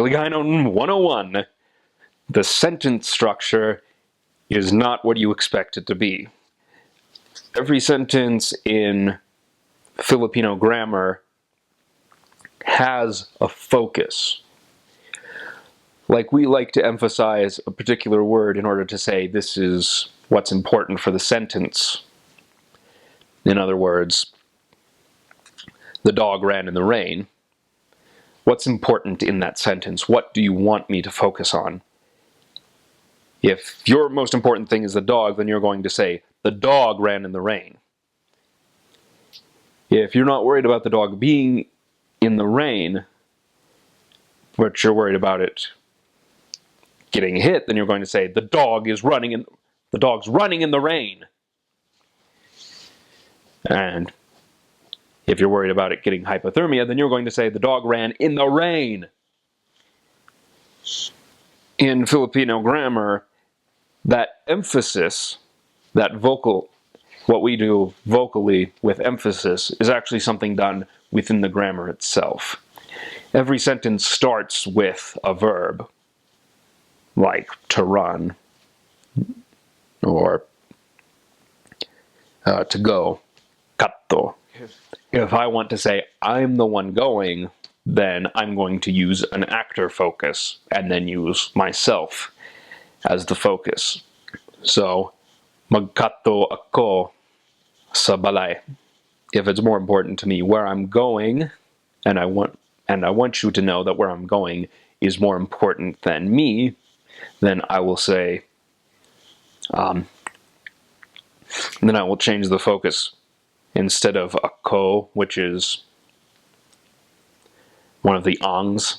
Hiligaynon 101. The sentence structure is not what you expect it to be. Every sentence in Filipino grammar has a focus. Like, we like to emphasize a particular word in order to say this is what's important for the sentence. In other words, the dog ran in the rain. What's important in that sentence? What do you want me to focus on? If your most important thing is the dog, then you're going to say, the dog ran in the rain. If you're not worried about the dog being in the rain, but you're worried about it getting hit, then you're going to say, the dog's running in the rain. And if you're worried about it getting hypothermia, then you're going to say, the dog ran in the rain. In Filipino grammar, that emphasis, that vocal, what we do vocally with emphasis, is actually something done within the grammar itself. Every sentence starts with a verb, like to run, or to go, katto. If I want to say, I'm the one going, then I'm going to use an actor focus, and then use myself as the focus. So, magkatto ako sa balay. If it's more important to me where I'm going, and I want you to know that where I'm going is more important than me, then I will say, then I will change the focus. Instead of ako, which is one of the angs.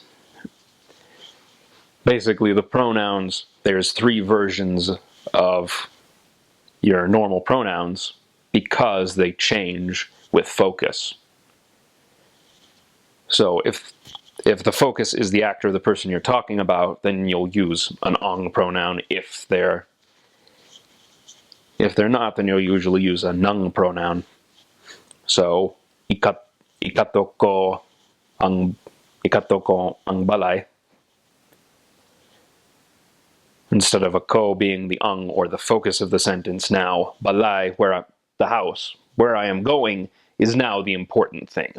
Basically, the pronouns, there's 3 versions of your normal pronouns because they change with focus. So if the focus is the actor, the person you're talking about, then you'll use an ang pronoun. If they're not, then you'll usually use a nang pronoun. So, ikato ko ang balay. Instead of ako being the ang or the focus of the sentence, now balay, the house, where I am going, is now the important thing.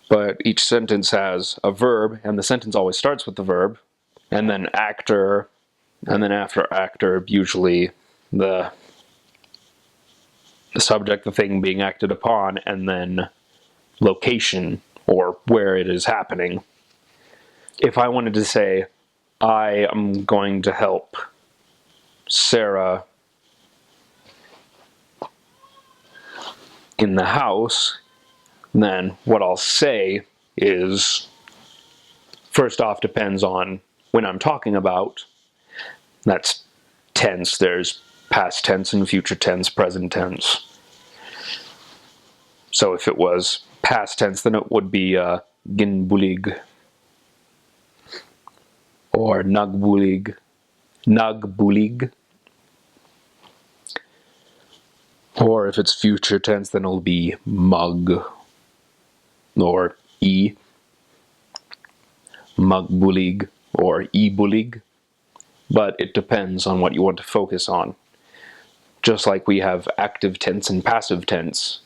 But each sentence has a verb, and the sentence always starts with the verb, and then actor, and then after actor, usually the subject, the thing being acted upon, and then location, or where it is happening. If I wanted to say, I am going to help Sarah in the house, then what I'll say is, first off, depends on when I'm talking about. That's tense. There's past tense and future tense, present tense. So if it was past tense, then it would be ginbulig or nagbulig. Or if it's future tense, then it'll be mug or magbulig or bulig. But it depends on what you want to focus on. Just like we have active tense and passive tense,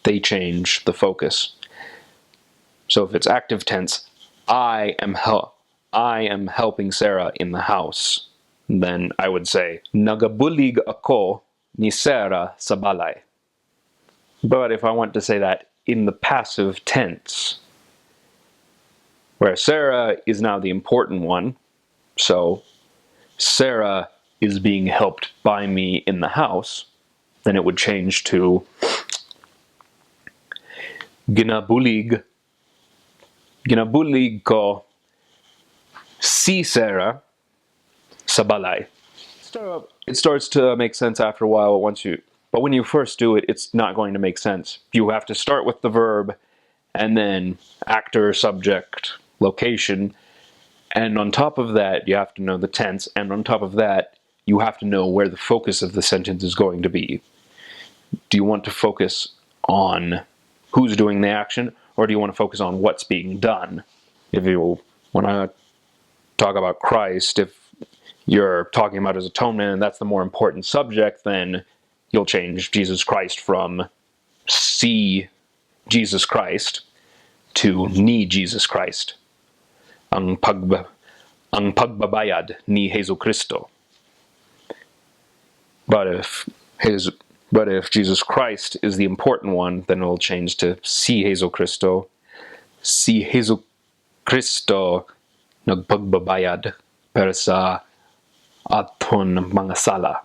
they change the focus. So if it's active tense, I am helping Sarah in the house, then I would say, nagabulig ako ni Sarah sa balay. But if I want to say that in the passive tense, where Sarah is now the important one, so Sarah is being helped by me in the house, then it would change to ginabulig ko si Sarah sa balay. It starts to make sense after a while but when you first do it, it's not going to make sense. You have to start with the verb, and then actor, subject, location, and on top of that, you have to know the tense, and on top of that, you have to know where the focus of the sentence is going to be. Do you want to focus on who's doing the action, or do you want to focus on what's being done? If you want to talk about Christ, if you're talking about his atonement and that's the more important subject, then you'll change Jesus Christ from see Jesus Christ to ni Jesus Christ. Ang pagbabayad ni Jesu Cristo. But if Jesus Christ is the important one, then it'll change to si Jesu Cristo. Si Jesu Cristo nagpagbabayad para sa aton mga sala.